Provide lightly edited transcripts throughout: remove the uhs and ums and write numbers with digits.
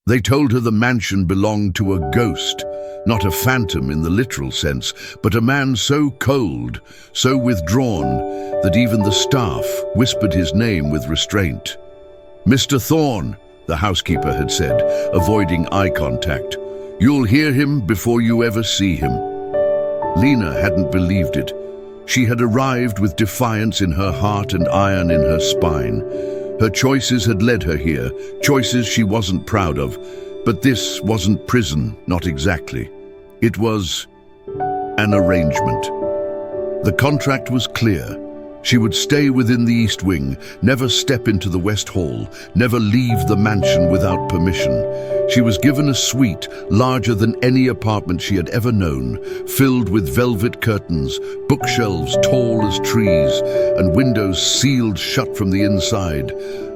They told her the mansion belonged to a ghost, not a phantom in the literal sense, but a man so cold, so withdrawn, that even the staff whispered his name with restraint. "Mr. Thorne," the housekeeper had said, avoiding eye contact. "You'll hear him before you ever see him." Lena hadn't believed it. She had arrived with defiance in her heart and iron in her spine. Her choices had led her here, choices she wasn't proud of. But this wasn't prison, not exactly. It was an arrangement. The contract was clear. She would stay within the East Wing, never step into the West Hall, never leave the mansion without permission. She was given a suite larger than any apartment she had ever known, filled with velvet curtains, bookshelves tall as trees, and windows sealed shut from the inside,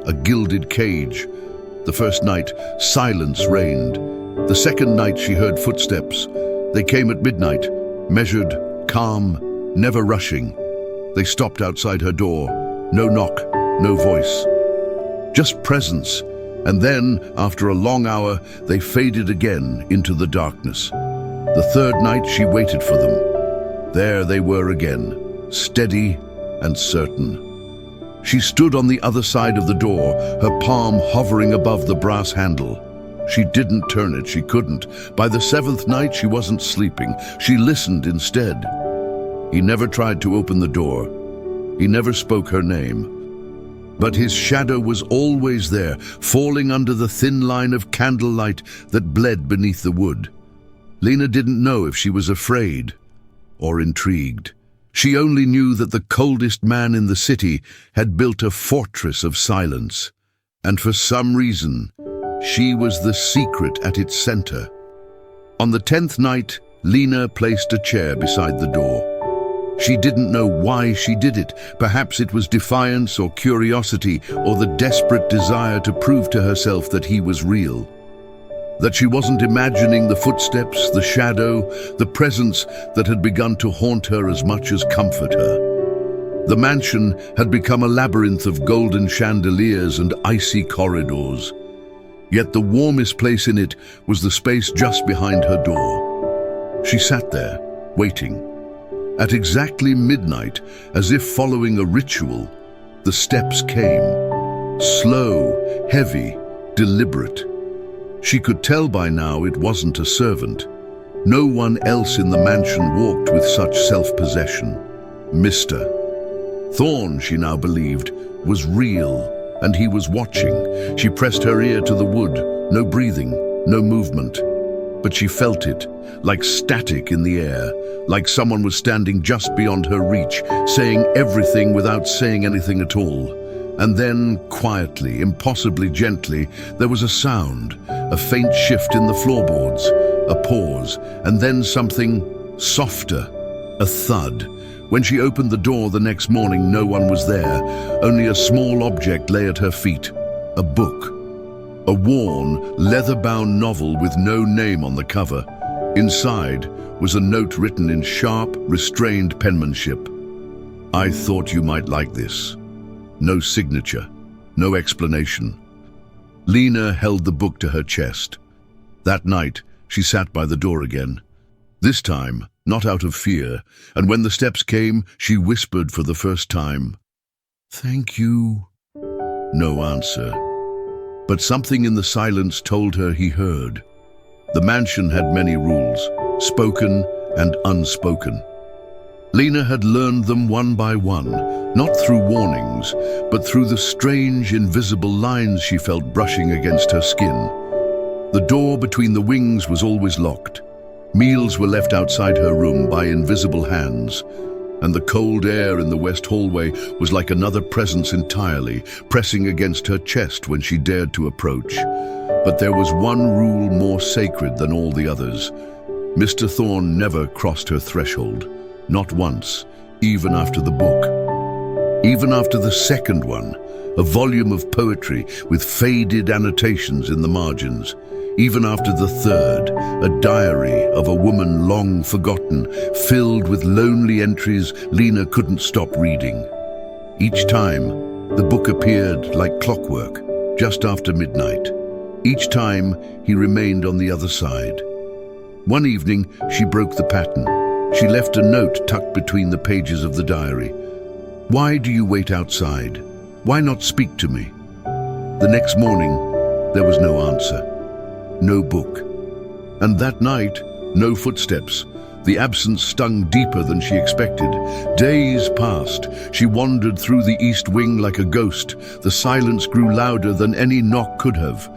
a gilded cage. The first night, silence reigned. The second night she heard footsteps. They came at midnight, measured, calm, never rushing. They stopped outside her door. No knock, no voice. Just presence. And then, after a long hour, they faded again into the darkness. The third night she waited for them. There they were again, steady and certain. She stood on the other side of the door, her palm hovering above the brass handle. She didn't turn it, she couldn't. By the seventh night she wasn't sleeping. She listened instead. He never tried to open the door. He never spoke her name. But his shadow was always there, falling under the thin line of candlelight that bled beneath the wood. Lena didn't know if she was afraid or intrigued. She only knew that the coldest man in the city had built a fortress of silence. And for some reason, she was the secret at its center. On the 10th night, Lena placed a chair beside the door. She didn't know why she did it. Perhaps it was defiance or curiosity or the desperate desire to prove to herself that he was real. That she wasn't imagining the footsteps, the shadow, the presence that had begun to haunt her as much as comfort her. The mansion had become a labyrinth of golden chandeliers and icy corridors. Yet the warmest place in it was the space just behind her door. She sat there, waiting. At exactly midnight, as if following a ritual, the steps came. Slow, heavy, deliberate. She could tell by now it wasn't a servant. No one else in the mansion walked with such self-possession. Mr. Thorne, she now believed, was real, and he was watching. She pressed her ear to the wood. No breathing, no movement. But she felt it, like static in the air, like someone was standing just beyond her reach, saying everything without saying anything at all. And then, quietly, impossibly gently, there was a sound, a faint shift in the floorboards, a pause, and then something softer, a thud. When she opened the door the next morning, no one was there. Only a small object lay at her feet, a book. A worn, leather-bound novel with no name on the cover. Inside was a note written in sharp, restrained penmanship. "I thought you might like this." No signature, no explanation. Lena held the book to her chest. That night, she sat by the door again. This time, not out of fear, and when the steps came, she whispered for the first time, "Thank you." No answer. But something in the silence told her he heard. The mansion had many rules, spoken and unspoken. Lena had learned them one by one, not through warnings, but through the strange, invisible lines she felt brushing against her skin. The door between the wings was always locked. Meals were left outside her room by invisible hands, and the cold air in the west hallway was like another presence entirely, pressing against her chest when she dared to approach. But there was one rule more sacred than all the others. Mr. Thorne never crossed her threshold, not once, even after the book. Even after the second one, a volume of poetry with faded annotations in the margins. Even after the third, a diary of a woman long forgotten, filled with lonely entries Lena couldn't stop reading. Each time, the book appeared like clockwork, just after midnight. Each time, he remained on the other side. One evening, she broke the pattern. She left a note tucked between the pages of the diary. "Why do you wait outside? Why not speak to me?" The next morning, there was no answer, no book. And that night, no footsteps. The absence stung deeper than she expected. Days passed. She wandered through the east wing like a ghost. The silence grew louder than any knock could have,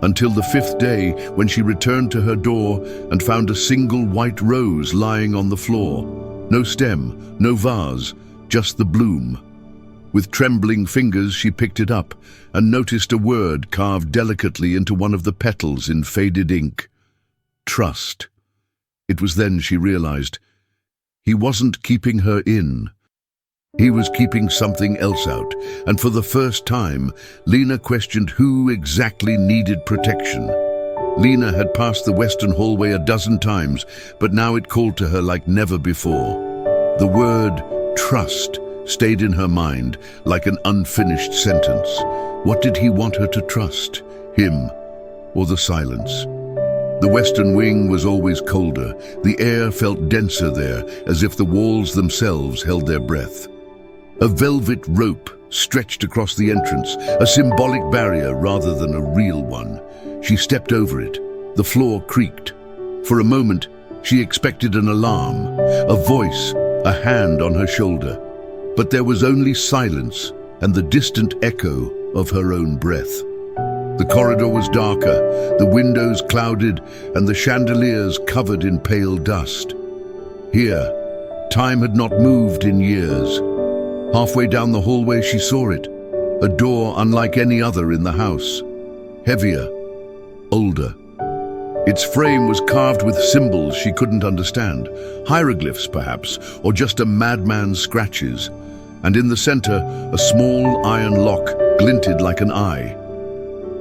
until the fifth day, when she returned to her door and found a single white rose lying on the floor. No stem, no vase, just the bloom. With trembling fingers, she picked it up and noticed a word carved delicately into one of the petals in faded ink. Trust. It was then she realized he wasn't keeping her in. He was keeping something else out, and for the first time, Lena questioned who exactly needed protection. Lena had passed the western hallway a dozen times, but now it called to her like never before. The word trust stayed in her mind like an unfinished sentence. What did he want her to trust? Him or the silence? The western wing was always colder. The air felt denser there, as if the walls themselves held their breath. A velvet rope stretched across the entrance, a symbolic barrier rather than a real one. She stepped over it. The floor creaked. For a moment, she expected an alarm, a voice, a hand on her shoulder. But there was only silence and the distant echo of her own breath. The corridor was darker, the windows clouded, and the chandeliers covered in pale dust. Here, time had not moved in years. Halfway down the hallway, she saw it, a door unlike any other in the house. Heavier, older. Its frame was carved with symbols she couldn't understand, hieroglyphs perhaps, or just a madman's scratches. And in the center, a small iron lock glinted like an eye.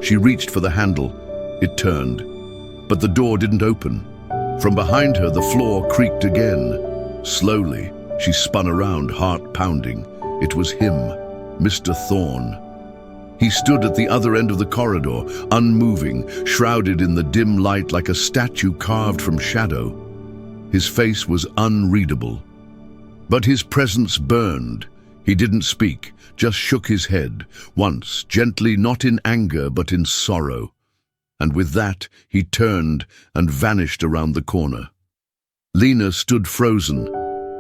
She reached for the handle. It turned, but the door didn't open. From behind her, the floor creaked again. Slowly, she spun around, heart pounding. It was him, Mr. Thorne. He stood at the other end of the corridor, unmoving, shrouded in the dim light like a statue carved from shadow. His face was unreadable, but his presence burned. He didn't speak, just shook his head, once, gently, not in anger, but in sorrow. And with that, he turned and vanished around the corner. Lena stood frozen.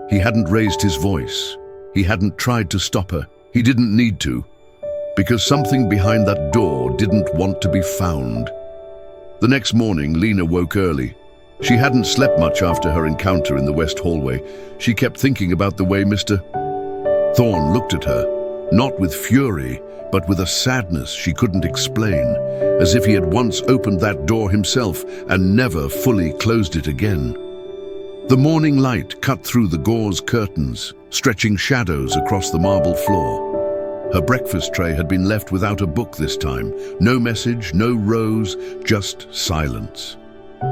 He hadn't raised his voice. He hadn't tried to stop her. He didn't need to, because something behind that door didn't want to be found. The next morning, Lena woke early. She hadn't slept much after her encounter in the west hallway. She kept thinking about the way Mr. Thorne looked at her, not with fury, but with a sadness she couldn't explain, as if he had once opened that door himself and never fully closed it again. The morning light cut through the gauze curtains, stretching shadows across the marble floor. Her breakfast tray had been left without a book this time. No message, no rose, just silence.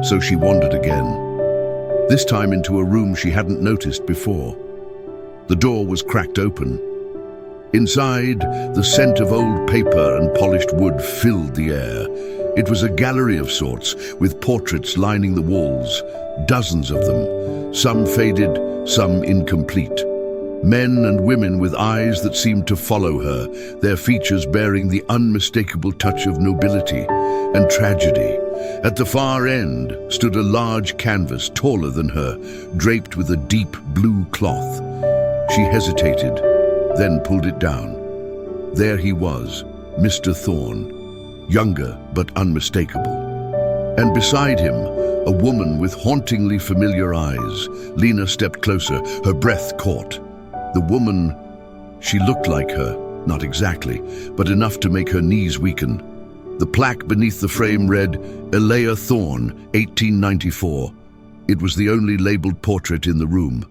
So she wandered again, this time into a room she hadn't noticed before. The door was cracked open. Inside, the scent of old paper and polished wood filled the air. It was a gallery of sorts, with portraits lining the walls, dozens of them, some faded, some incomplete. Men and women with eyes that seemed to follow her, their features bearing the unmistakable touch of nobility and tragedy. At the far end stood a large canvas, taller than her, draped with a deep blue cloth. She hesitated, then pulled it down. There he was, Mr. Thorne, younger but unmistakable. And beside him, a woman with hauntingly familiar eyes. Lena stepped closer, her breath caught. The woman, she looked like her, not exactly, but enough to make her knees weaken. The plaque beneath the frame read, Elia Thorne, 1894. It was the only labeled portrait in the room.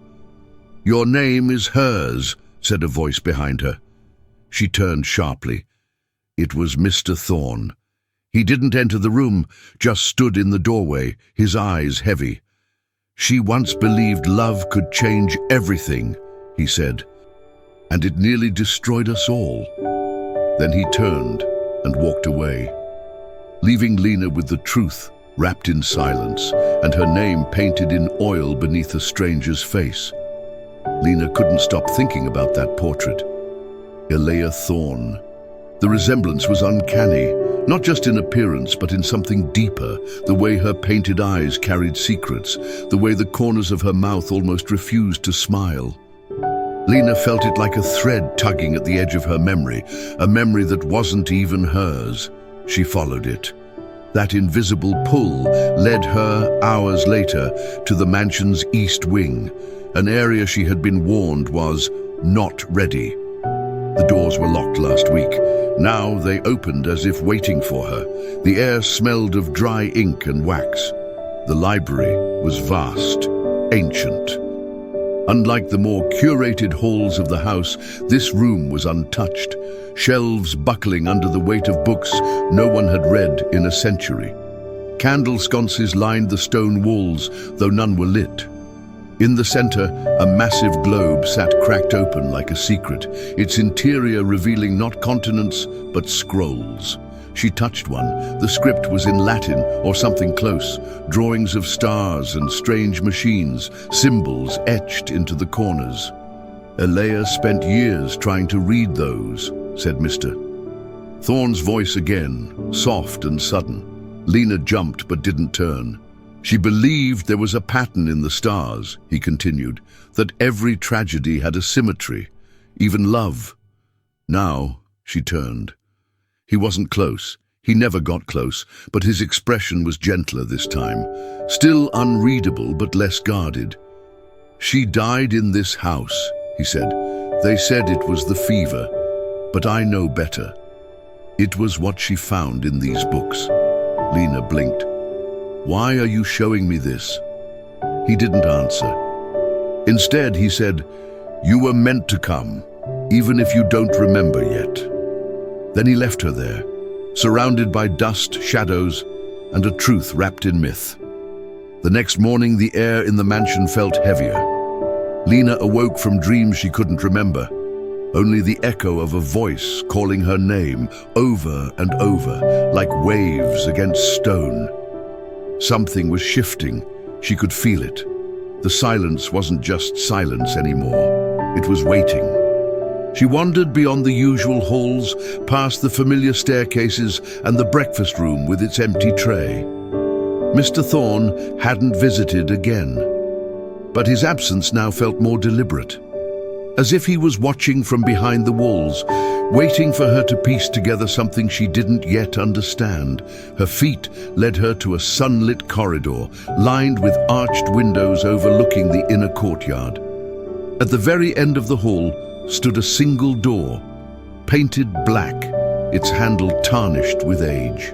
"Your name is hers," said a voice behind her. She turned sharply. It was Mr. Thorne. He didn't enter the room, just stood in the doorway, his eyes heavy. "She once believed love could change everything," he said, "and it nearly destroyed us all." Then he turned and walked away. leaving Lena with the truth wrapped in silence and her name painted in oil beneath a stranger's face. Lena couldn't stop thinking about that portrait. Elea Thorne. The resemblance was uncanny, not just in appearance but in something deeper, the way her painted eyes carried secrets, the way the corners of her mouth almost refused to smile. Lena felt it like a thread tugging at the edge of her memory, a memory that wasn't even hers. She followed it. That invisible pull led her, hours later, to the mansion's east wing, an area she had been warned was not ready. The doors were locked last week. Now they opened as if waiting for her. The air smelled of dry ink and wax. The library was vast, ancient. Unlike the more curated halls of the house, this room was untouched, shelves buckling under the weight of books no one had read in a century. Candle sconces lined the stone walls, though none were lit. In the center, a massive globe sat cracked open like a secret, its interior revealing not continents, but scrolls. She touched one. The script was in Latin or something close, drawings of stars and strange machines, symbols etched into the corners. Elea spent years trying to read those, said Mr. Thorne's voice again, soft and sudden. Lena jumped but didn't turn. She believed there was a pattern in the stars, he continued, that every tragedy had a symmetry, even love. Now she turned. He wasn't close. He never got close, but his expression was gentler this time, still unreadable but less guarded. She died in this house, he said. They said it was the fever, but I know better. It was what she found in these books. Lena blinked. Why are you showing me this? He didn't answer. Instead, he said, you were meant to come, even if you don't remember yet. Then he left her there, surrounded by dust, shadows, and a truth wrapped in myth. The next morning, the air in the mansion felt heavier. Lena awoke from dreams she couldn't remember, only the echo of a voice calling her name over and over, like waves against stone. Something was shifting. She could feel it. The silence wasn't just silence anymore. It was waiting. She wandered beyond the usual halls, past the familiar staircases and the breakfast room with its empty tray. Mr. Thorne hadn't visited again, but his absence now felt more deliberate, as if he was watching from behind the walls, waiting for her to piece together something she didn't yet understand. Her feet led her to a sunlit corridor, lined with arched windows overlooking the inner courtyard. At the very end of the hall stood a single door, painted black, its handle tarnished with age.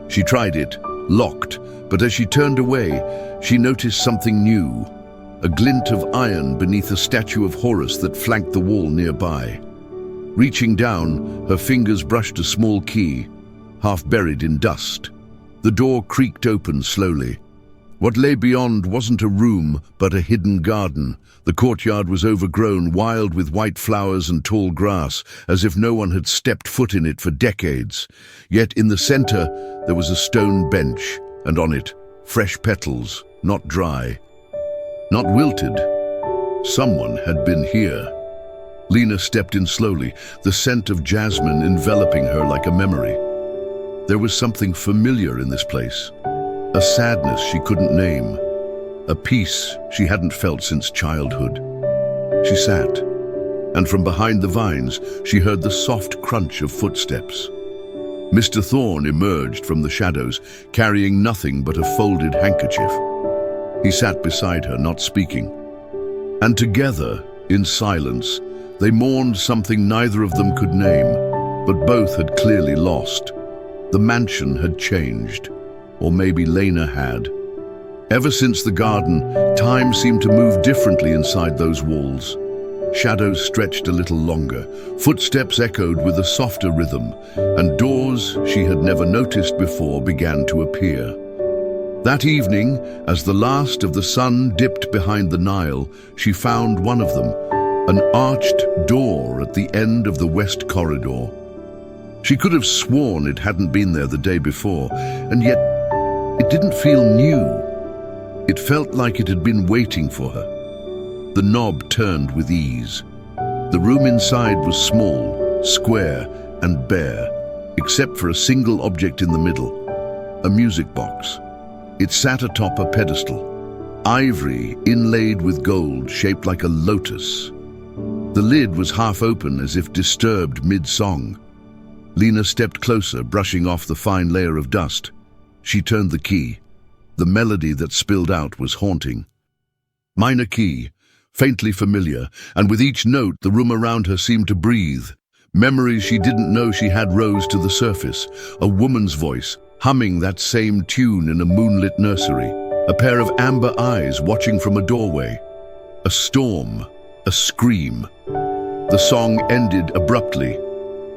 She tried it, locked, but as she turned away, she noticed something new, a glint of iron beneath a statue of Horus that flanked the wall nearby. Reaching down, her fingers brushed a small key, half buried in dust. The door creaked open slowly. What lay beyond wasn't a room, but a hidden garden. The courtyard was overgrown, wild with white flowers and tall grass, as if no one had stepped foot in it for decades. Yet in the center, there was a stone bench, and on it, fresh petals, not dry, not wilted. Someone had been here. Lena stepped in slowly, the scent of jasmine enveloping her like a memory. There was something familiar in this place, a sadness she couldn't name, a peace she hadn't felt since childhood. She sat, and from behind the vines, she heard the soft crunch of footsteps. Mr. Thorne emerged from the shadows, carrying nothing but a folded handkerchief. He sat beside her, not speaking. And together, in silence, they mourned something neither of them could name, but both had clearly lost. The mansion had changed, or maybe Lena had. Ever since the garden, time seemed to move differently inside those walls. Shadows stretched a little longer, footsteps echoed with a softer rhythm, and doors she had never noticed before began to appear. That evening, as the last of the sun dipped behind the Nile, she found one of them, an arched door at the end of the west corridor. She could have sworn it hadn't been there the day before, and yet it didn't feel new. It felt like it had been waiting for her. The knob turned with ease. The room inside was small, square, and bare, except for a single object in the middle, a music box. It sat atop a pedestal, ivory inlaid with gold shaped like a lotus. The lid was half open as if disturbed mid-song. Lena stepped closer, brushing off the fine layer of dust. She turned the key. The melody that spilled out was haunting. Minor key, faintly familiar, and with each note the room around her seemed to breathe. Memories she didn't know she had rose to the surface. A woman's voice, humming that same tune in a moonlit nursery. A pair of amber eyes watching from a doorway. A storm, a scream. The song ended abruptly.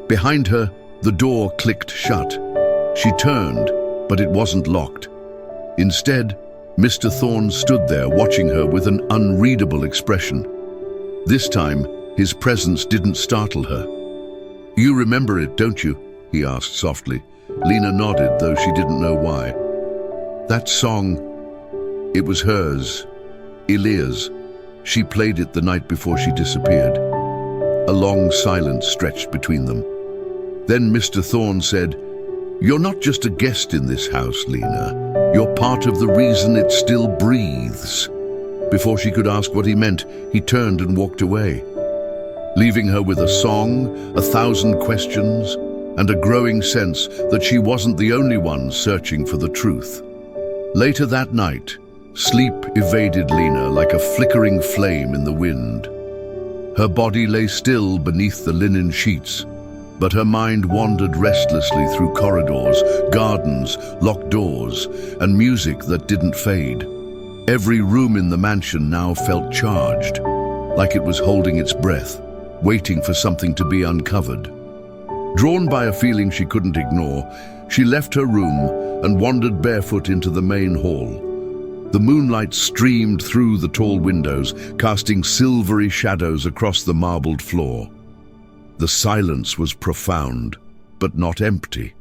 Behind her, the door clicked shut. She turned, but it wasn't locked. Instead, Mr. Thorne stood there watching her with an unreadable expression. This time, his presence didn't startle her. "You remember it, don't you?" he asked softly. Lena nodded, though she didn't know why. That song, it was hers, Elia's. She played it the night before she disappeared. A long silence stretched between them. Then Mr. Thorne said, "You're not just a guest in this house, Lena. You're part of the reason it still breathes." Before she could ask what he meant, he turned and walked away, leaving her with a song, 1,000 questions, and a growing sense that she wasn't the only one searching for the truth. Later that night, sleep evaded Lena like a flickering flame in the wind. Her body lay still beneath the linen sheets, but her mind wandered restlessly through corridors, gardens, locked doors, and music that didn't fade. Every room in the mansion now felt charged, like it was holding its breath, waiting for something to be uncovered. Drawn by a feeling she couldn't ignore, she left her room and wandered barefoot into the main hall. The moonlight streamed through the tall windows, casting silvery shadows across the marbled floor. The silence was profound, but not empty.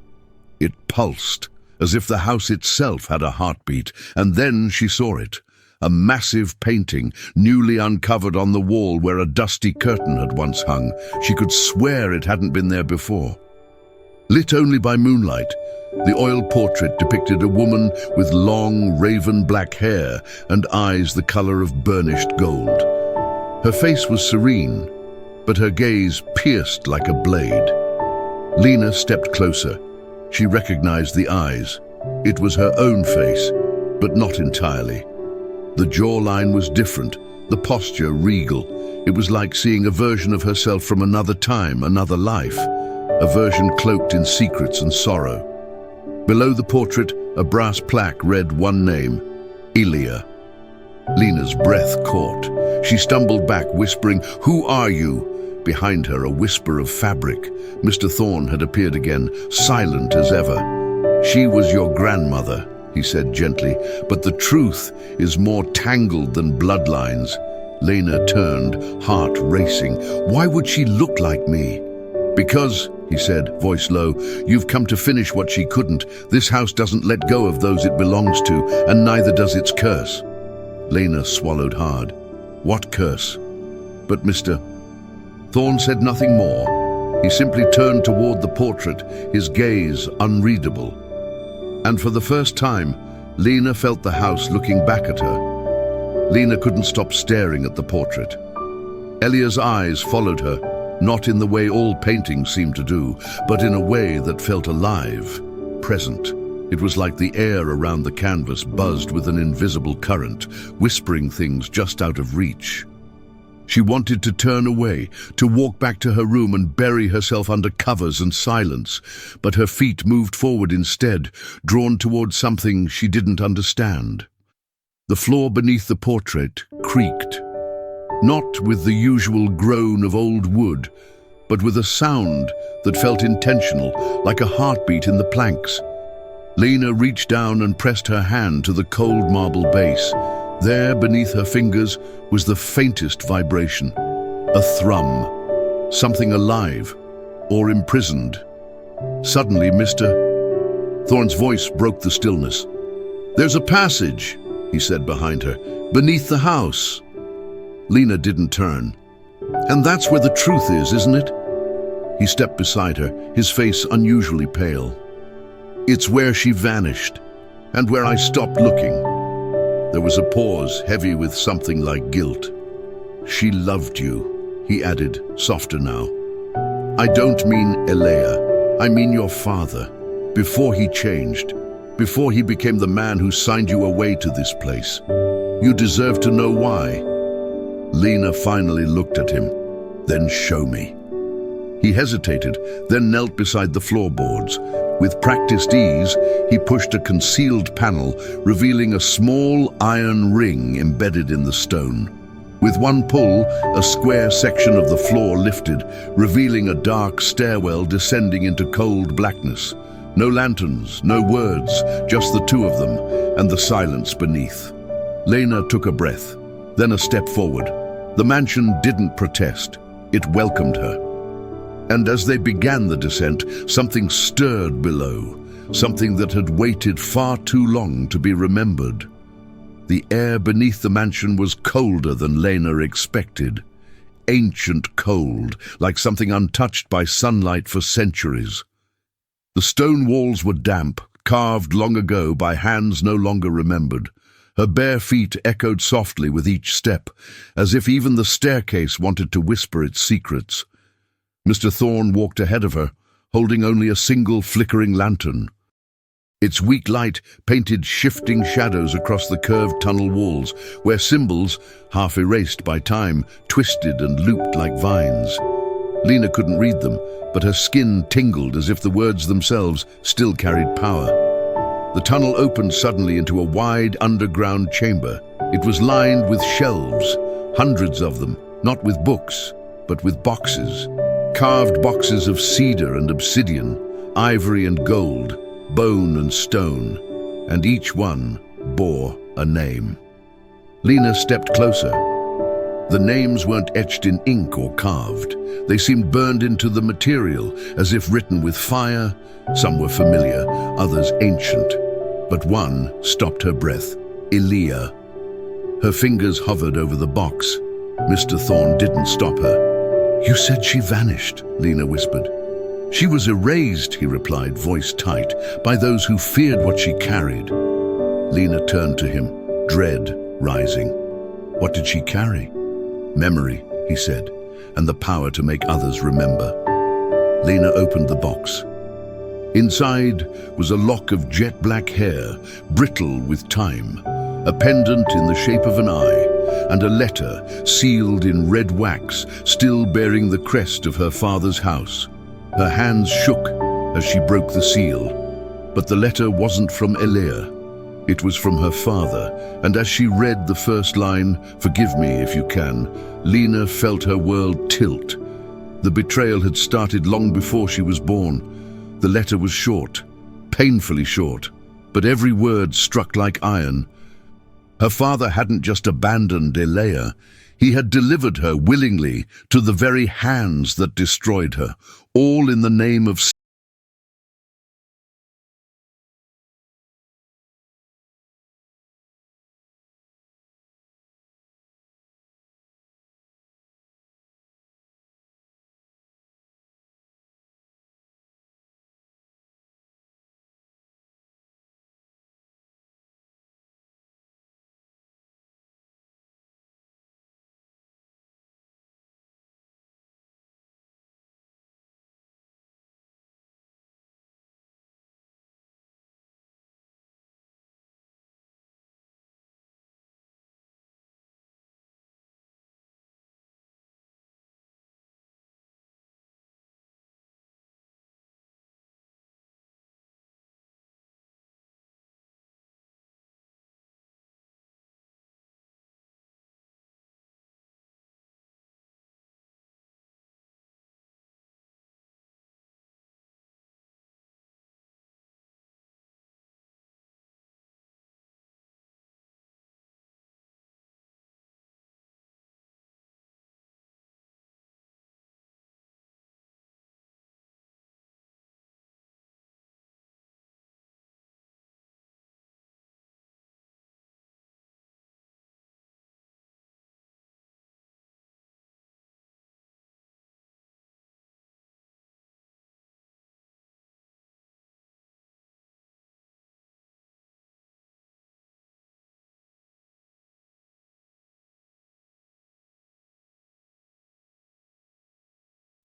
It pulsed, as if the house itself had a heartbeat, and then she saw it. A massive painting, newly uncovered on the wall where a dusty curtain had once hung. She could swear it hadn't been there before. Lit only by moonlight, the oil portrait depicted a woman with long, raven-black hair and eyes the color of burnished gold. Her face was serene, but her gaze pierced like a blade. Lena stepped closer. She recognized the eyes. It was her own face, but not entirely. The jawline was different, the posture regal. It was like seeing a version of herself from another time, another life, a version cloaked in secrets and sorrow. Below the portrait, a brass plaque read one name, Elia. Lena's breath caught. She stumbled back, whispering, "Who are you?" Behind her, a whisper of fabric. Mr. Thorne had appeared again, silent as ever. "She was your grandmother," he said gently, "but the truth is more tangled than bloodlines." Lena turned, heart racing. Why would she look like me? "Because," he said, voice low, "you've come to finish what she couldn't. This house doesn't let go of those it belongs to, and neither does its curse." Lena swallowed hard. What curse? But Mr. Thorne said nothing more. He simply turned toward the portrait, his gaze unreadable. And for the first time, Lena felt the house looking back at her. Lena couldn't stop staring at the portrait. Elia's eyes followed her, not in the way all paintings seem to do, but in a way that felt alive, present. It was like the air around the canvas buzzed with an invisible current, whispering things just out of reach. She wanted to turn away, to walk back to her room and bury herself under covers and silence, but her feet moved forward instead, drawn toward something she didn't understand. The floor beneath the portrait creaked, not with the usual groan of old wood, but with a sound that felt intentional, like a heartbeat in the planks. Lena reached down and pressed her hand to the cold marble base. There, beneath her fingers, was the faintest vibration, a thrum, something alive or imprisoned. Suddenly, Mr. Thorne's voice broke the stillness. "There's a passage," he said behind her, "beneath the house." Lena didn't turn. "And that's where the truth is, isn't it?" He stepped beside her, his face unusually pale. "It's where she vanished, and where I stopped looking." There was a pause, heavy with something like guilt. "She loved you," he added, softer now. "I don't mean Elea. I mean your father. Before he changed, before he became the man who signed you away to this place. You deserve to know why." Lena finally looked at him. "Then show me." He hesitated, then knelt beside the floorboards. With practiced ease, he pushed a concealed panel, revealing a small iron ring embedded in the stone. With one pull, a square section of the floor lifted, revealing a dark stairwell descending into cold blackness. No lanterns, no words, just the two of them, and the silence beneath. Lena took a breath, then a step forward. The mansion didn't protest. It welcomed her. And as they began the descent, something stirred below, something that had waited far too long to be remembered. The air beneath the mansion was colder than Lena expected. Ancient cold, like something untouched by sunlight for centuries. The stone walls were damp, carved long ago by hands no longer remembered. Her bare feet echoed softly with each step, as if even the staircase wanted to whisper its secrets. Mr. Thorne walked ahead of her, holding only a single flickering lantern. Its weak light painted shifting shadows across the curved tunnel walls, where symbols, half erased by time, twisted and looped like vines. Lena couldn't read them, but her skin tingled as if the words themselves still carried power. The tunnel opened suddenly into a wide underground chamber. It was lined with shelves, hundreds of them, not with books, but with boxes. Carved boxes of cedar and obsidian, ivory and gold, bone and stone, and each one bore a name. Lena stepped closer. The names weren't etched in ink or carved. They seemed burned into the material, as if written with fire. Some were familiar, others ancient. But one stopped her breath. Elea. Her fingers hovered over the box. Mr. Thorne didn't stop her. "You said she vanished," Lena whispered. "She was erased," he replied, voice tight, "by those who feared what she carried." Lena turned to him, dread rising. What did she carry? "Memory," he said, "and the power to make others remember." Lena opened the box. Inside was a lock of jet-black hair, brittle with time, a pendant in the shape of an eye, and a letter sealed in red wax, still bearing the crest of her father's house. Her hands shook as she broke the seal. But the letter wasn't from Elea. It was from her father, and as she read the first line, "Forgive me if you can," Lena felt her world tilt. The betrayal had started long before she was born. The letter was short, painfully short, but every word struck like iron. Her father hadn't just abandoned Elea. He had delivered her willingly to the very hands that destroyed her, all in the name of